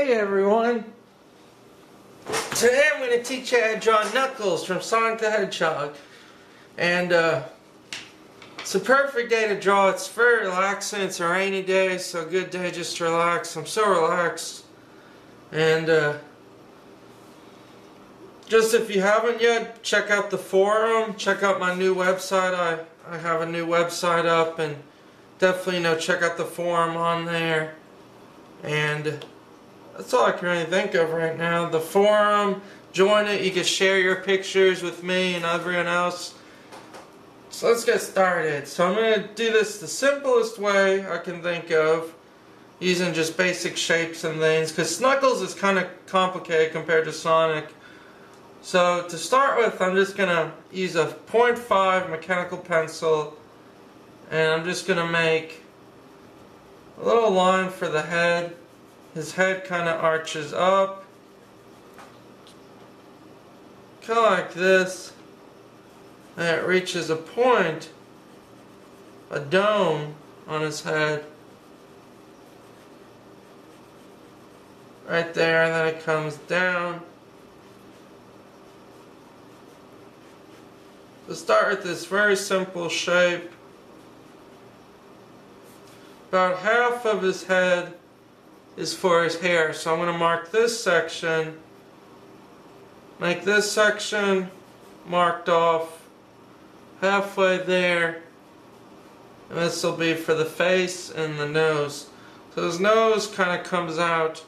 Hey everyone! Today I'm going to teach you how to draw Knuckles from Sonic the Hedgehog. And it's a perfect day to draw. It's very relaxing. It's a rainy day, so a good day just to relax. I'm so relaxed. And just if you haven't yet, check out the forum. Check out my new website. I have a new website up, and definitely check out the forum on there. And that's all I can really think of right now. The forum, join it. You can share your pictures with me and everyone else. So let's get started. So I'm going to do this the simplest way I can think of, using just basic shapes and things, because Knuckles is kind of complicated compared to Sonic. So to start with, I'm just going to use a 0.5 mechanical pencil, and I'm just going to make a little line for the head. His head kind of arches up, kind of like this, and it reaches a point, a dome on his head, right there, and then it comes down. To start with this very simple shape, about half of his head is for his hair, so I'm going to mark this section, make this section marked off halfway there, and this will be for the face and the nose. So his nose kind of comes out,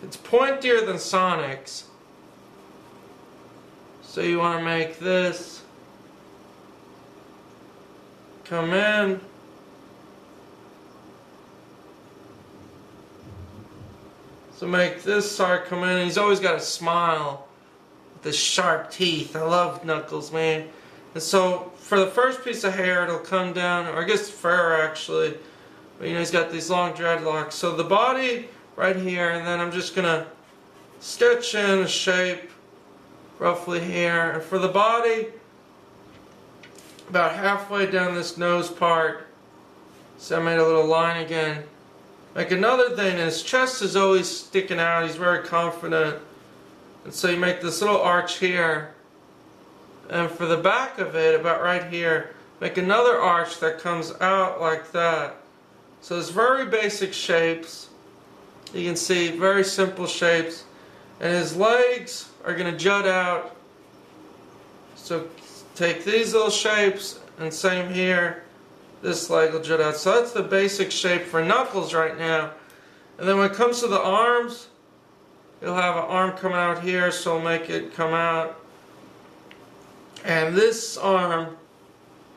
it's pointier than Sonic's, so you want to make this come in. So make this side come in. He's always got a smile with his sharp teeth. I love Knuckles, man. And so for the first piece of hair, it'll come down, or I guess fur actually. But he's got these long dreadlocks. So the body right here, and then I'm just gonna sketch in a shape roughly here. And for the body, about halfway down this nose part, so I made a little line again. Like another thing, his chest is always sticking out, he's very confident. And so you make this little arch here. And for the back of it, about right here, make another arch that comes out like that. So it's very basic shapes. You can see, very simple shapes. And his legs are going to jut out. So take these little shapes, and same here. This leg will jut out. So that's the basic shape for Knuckles right now. And then when it comes to the arms, he'll have an arm coming out here, so we'll make it come out. And this arm,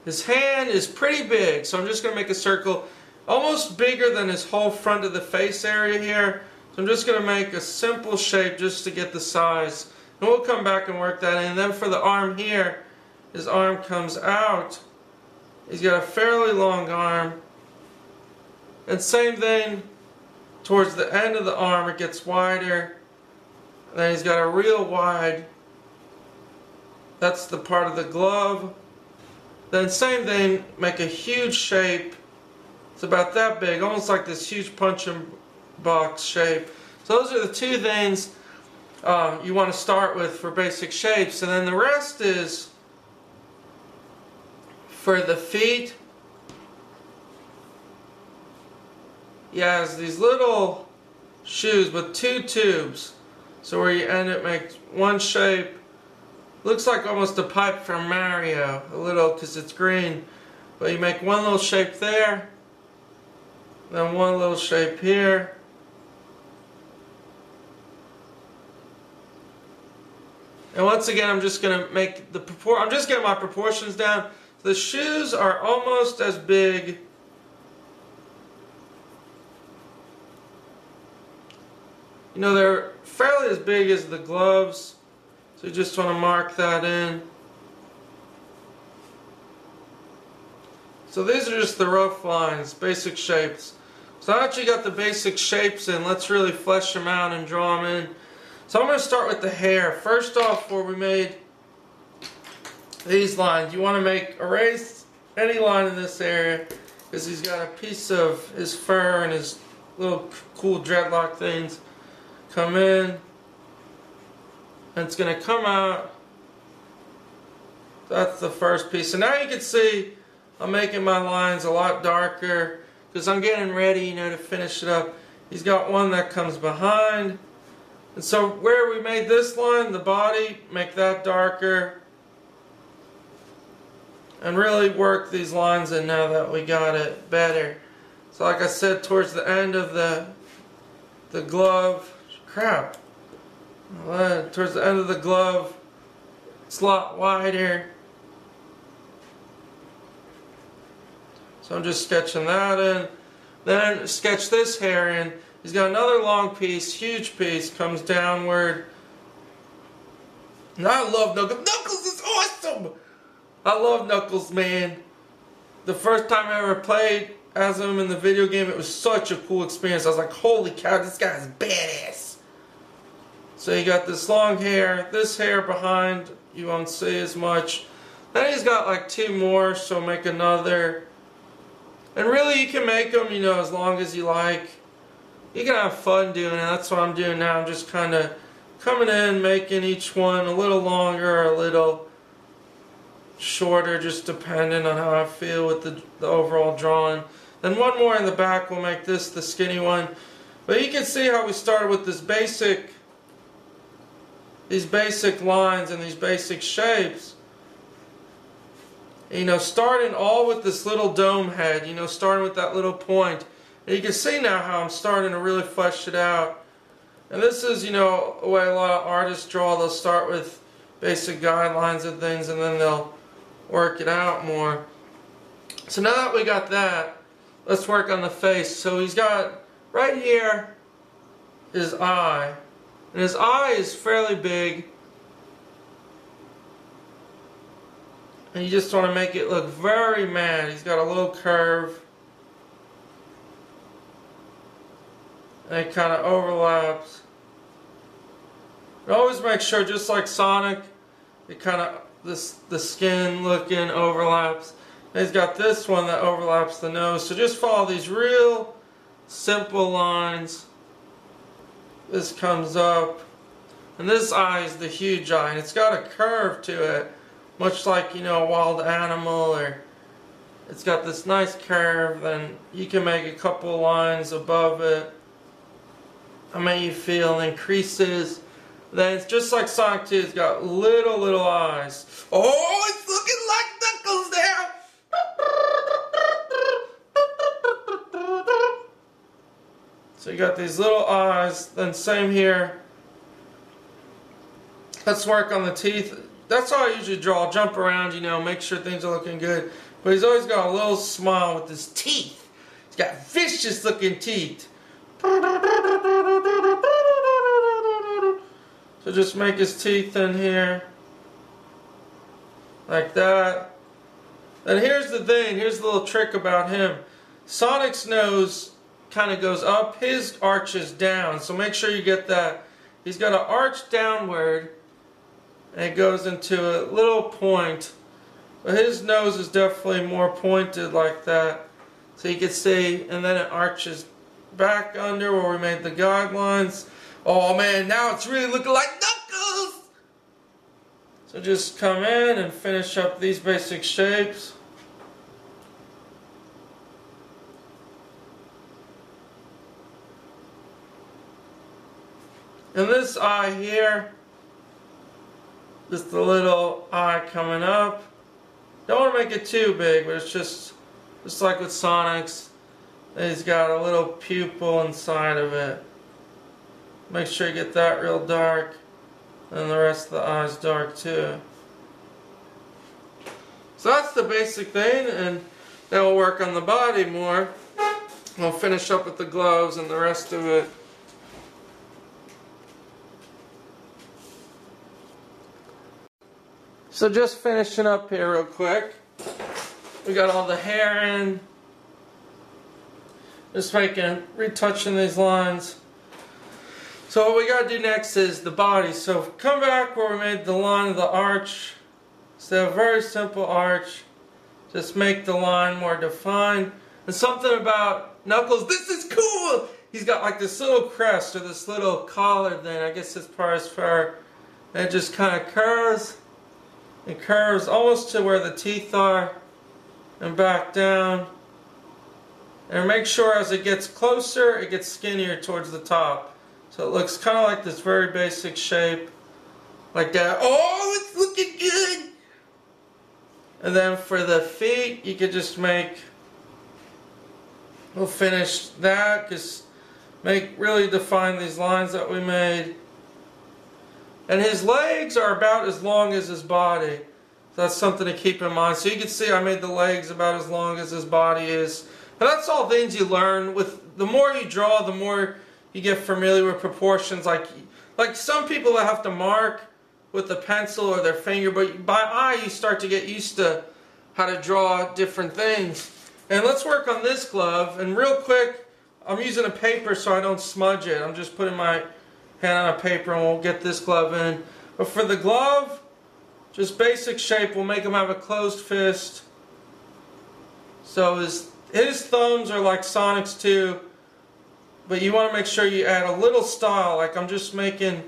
his hand is pretty big, so I'm just going to make a circle almost bigger than his whole front of the face area here. So I'm just going to make a simple shape just to get the size. And we'll come back and work that in. And then for the arm here, his arm comes out. He's got a fairly long arm. And same thing, towards the end of the arm it gets wider. And then he's got a real wide, that's the part of the glove. Then same thing, make a huge shape. It's about that big, almost like this huge punching box shape. So those are the two things you want to start with for basic shapes. And then the rest is for the feet. He has these little shoes with two tubes. So where you end it, make one shape. Looks like almost a pipe from Mario, a little, because it's green. But you make one little shape there, then one little shape here. And once again, I'm just going to make I'm just getting my proportions down. The shoes are almost as big they're fairly as big as the gloves, so you just want to mark that in. So these are just the rough lines, basic shapes. So now that you got the basic shapes in, let's really flesh them out and draw them in. So I'm going to start with the hair. First off, where we made these lines, you want to erase any line in this area, because he's got a piece of his fur and his little cool dreadlock things come in, and it's going to come out. That's the first piece. So now you can see I'm making my lines a lot darker because I'm getting ready, you know, to finish it up. He's got one that comes behind. And so where we made this line, the body, make that darker. And really work these lines in now that we got it better. So like I said, towards the end of the glove, crap. Towards the end of the glove, it's a lot wider. So I'm just sketching that in. Then sketch this hair in. He's got another long piece, huge piece, comes downward. And I love Knuckles. Knuckles is awesome! I love Knuckles, man. The first time I ever played as him in the video game, it was such a cool experience. I was like, holy cow, this guy's badass. So you got this long hair, this hair behind, you won't see as much. Then he's got like two more, so make another. And really you can make them, you know, as long as you like. You can have fun doing it. That's what I'm doing now. I'm just kind of coming in, making each one a little longer or a little shorter, just depending on how I feel with the overall drawing. Then one more in the back, we'll make this the skinny one. But you can see how we started with these basic lines and these basic shapes. You know, starting all with this little dome head, you know, starting with that little point. And you can see now how I'm starting to really flesh it out. And this is, you know, a way a lot of artists draw. They'll start with basic guidelines and things, and then they'll work it out more. So now that we got that, let's work on the face. So he's got, right here, his eye. And his eye is fairly big. And you just want to make it look very mad. He's got a little curve. And it kind of overlaps. And always make sure, just like Sonic, it kind of, the skin looking overlaps. And he's got this one that overlaps the nose. So just follow these real simple lines. This comes up. And this eye is the huge eye. And it's got a curve to it. Much like, you know, a wild animal, or it's got this nice curve. Then you can make a couple lines above it. How many you feel, and then creases. Then it's just like Sonic 2, it's got little eyes. Oh, it's looking like Knuckles there! So you got these little eyes, then same here. Let's work on the teeth. That's all I usually draw. I'll jump around, you know, make sure things are looking good. But he's always got a little smile with his teeth. He's got vicious looking teeth. So just make his teeth in here. Like that. And here's the thing, here's the little trick about him. Sonic's nose kind of goes up, his arches down. So make sure you get that. He's got an arch downward. And it goes into a little point. But his nose is definitely more pointed like that. So you can see, and then it arches back under where we made the guidelines. Oh man, now it's really looking like Knuckles! So just come in and finish up these basic shapes. And this eye here, just a little eye coming up. Don't want to make it too big, but it's just like with Sonic's. He's got a little pupil inside of it. Make sure you get that real dark, and the rest of the eye's dark too. So that's the basic thing, and then we'll work on the body more. We'll finish up with the gloves and the rest of it. So just finishing up here real quick. We got all the hair in. Just retouching these lines. So what we got to do next is the body. So come back where we made the line of the arch. So a very simple arch. Just make the line more defined. And something about Knuckles, this is cool! he's got like this little crest or this little collar thing. I guess it's part of his fur. And it just kind of curves. It curves almost to where the teeth are. And back down. And make sure as it gets closer, it gets skinnier towards the top. So it looks kind of like this very basic shape. Like that. Oh, it's looking good! And then for the feet, you could just make... We'll finish that. Just really define these lines that we made. And his legs are about as long as his body. That's something to keep in mind. So you can see I made the legs about as long as his body is. And that's all things you learn. With the more you draw, the more you get familiar with proportions. Like some people that have to mark with a pencil or their finger, but by eye you start to get used to how to draw different things. And let's work on this glove. And real quick, I'm using a paper so I don't smudge it. I'm just putting my hand on a paper and we'll get this glove in. But for the glove, just basic shape, we'll make him have a closed fist. So his thumbs are like Sonic's too, but you want to make sure you add a little style, like I'm just making,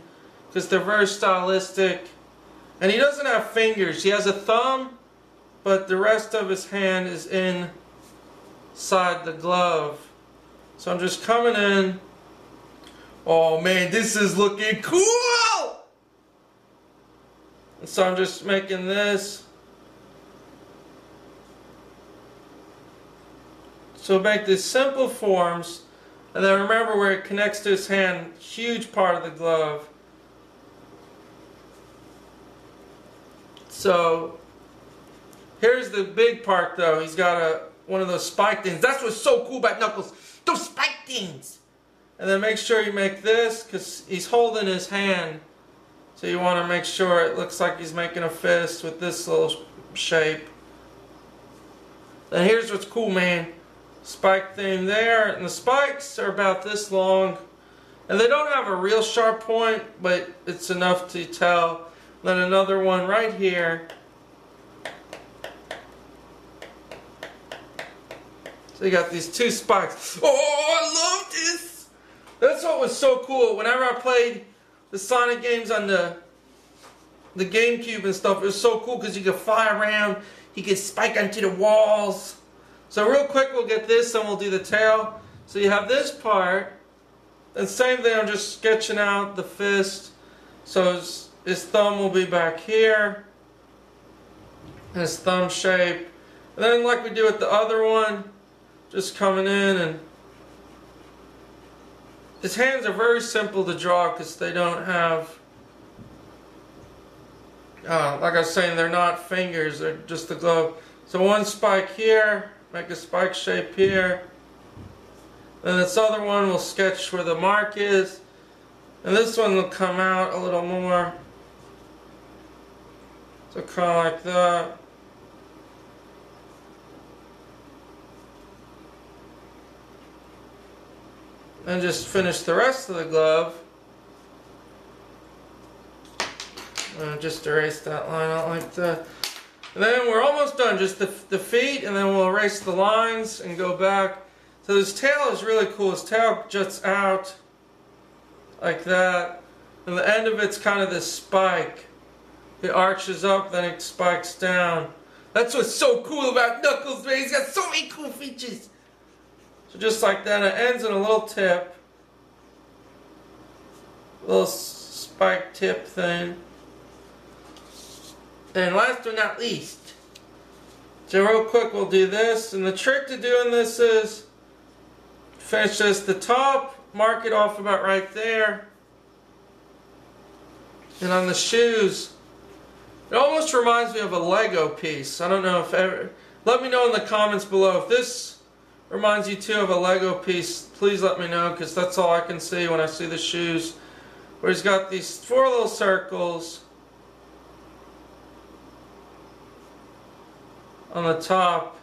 because they're very stylistic. And he doesn't have fingers. He has a thumb, but the rest of his hand is inside the glove. So I'm just coming in. Oh man, this is looking cool! And so I'm just making this. So make these simple forms, and then remember where it connects to his hand, huge part of the glove. So here's the big part though. He's got one of those spike things. That's what's so cool about Knuckles. Those spike things. And then make sure you make this, because he's holding his hand. So you want to make sure it looks like he's making a fist with this little shape. Then here's what's cool, man. Spike thing there, and the spikes are about this long. And they don't have a real sharp point, but it's enough to tell. Then another one right here. So you got these two spikes. Oh, I love this! That's what was so cool. Whenever I played the Sonic games on the GameCube and stuff, it was so cool because you could fly around, you could spike onto the walls. So real quick we'll get this and we'll do the tail. So you have this part, and same thing, I'm just sketching out the fist. So his thumb will be back here, his thumb shape. And then like we do with the other one, just coming in, and his hands are very simple to draw because they don't have, like I was saying, they're not fingers, they're just the glove. So one spike here, make a spike shape here. Then this other one will sketch where the mark is. And this one will come out a little more. So kind of like that. And just finish the rest of the glove. Just erase that line out like that. And then we're almost done. Just the feet, and then we'll erase the lines and go back. So his tail is really cool. His tail juts out like that. And the end of it's kind of this spike. It arches up, then it spikes down. That's what's so cool about Knuckles, man. He's got so many cool features. So just like that, it ends in a little tip. Little spike tip thing. And last but not least, so real quick we'll do this. And the trick to doing this is finish this the top, mark it off about right there. And on the shoes, it almost reminds me of a Lego piece. I don't know if ever, let me know in the comments below if this reminds you too of a Lego piece. Please let me know, because that's all I can see when I see the shoes. Where he's got these 4 little circles on the top,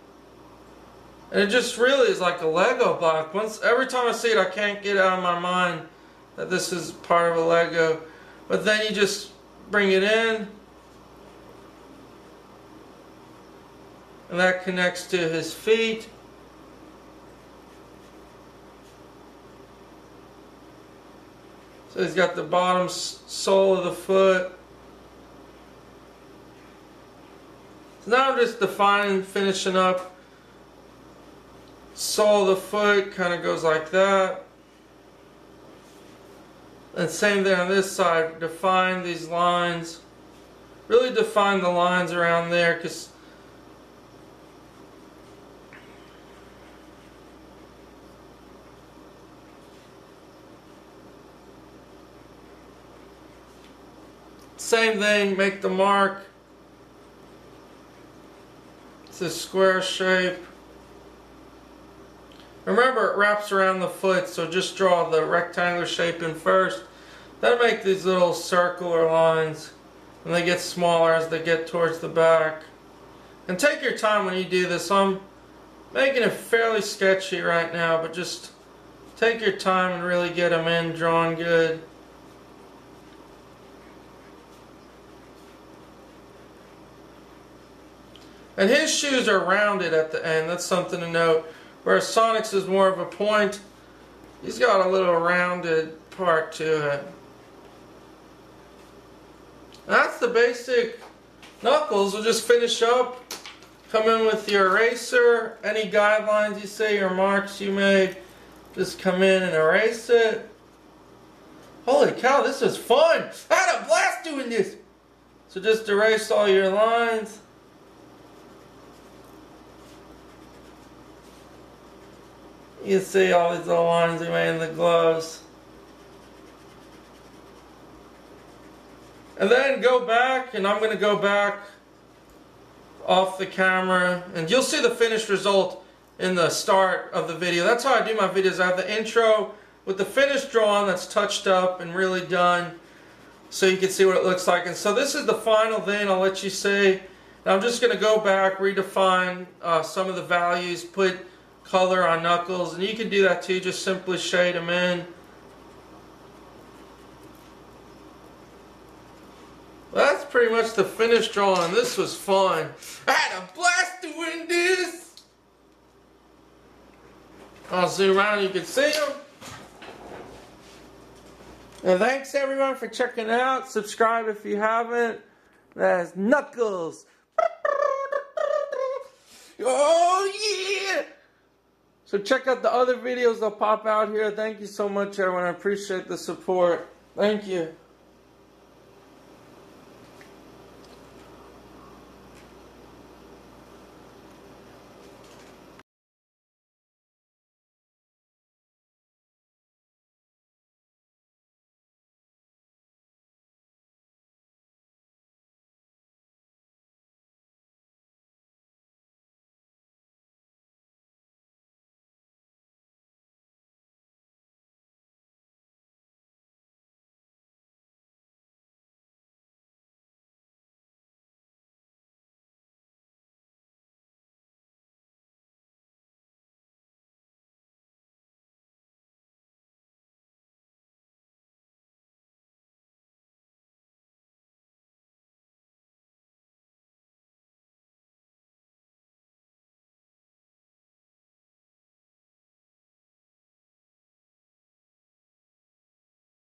and it just really is like a Lego block. Every time I see it, I can't get out of my mind that this is part of a Lego. But then you just bring it in, and that connects to his feet. So he's got the bottom sole of the foot. So now I'm just defining, finishing up. Sole of the foot kind of goes like that. And same thing on this side. Define these lines. Really define the lines around there, because same thing, make the mark. It's a square shape. Remember, it wraps around the foot, so just draw the rectangular shape in first. Then make these little circular lines, and they get smaller as they get towards the back. And take your time when you do this. I'm making it fairly sketchy right now, but just take your time and really get them in, drawn good. And his shoes are rounded at the end. That's something to note. Whereas Sonic's is more of a point. He's got a little rounded part to it. That's the basic Knuckles. We'll just finish up. Come in with your eraser. Any guidelines you say, your marks you made, just come in and erase it. Holy cow, this is fun! I had a blast doing this! So just erase all your lines. You see all these little lines we made in the gloves. And then go back, and I'm going to go back off the camera, and you'll see the finished result in the start of the video. That's how I do my videos. I have the intro with the finished drawing that's touched up and really done, so you can see what it looks like. And so this is the final thing I'll let you see. And I'm just going to go back, redefine some of the values, put color on Knuckles, and you can do that too. Just simply shade them in. Well, that's pretty much the finished drawing. This was fun. I had a blast doing this. I'll zoom around, you can see them. And thanks everyone for checking out. Subscribe if you haven't. That's Knuckles. Oh yeah! So check out the other videos that'll pop out here. Thank you so much, everyone. I appreciate the support. Thank you.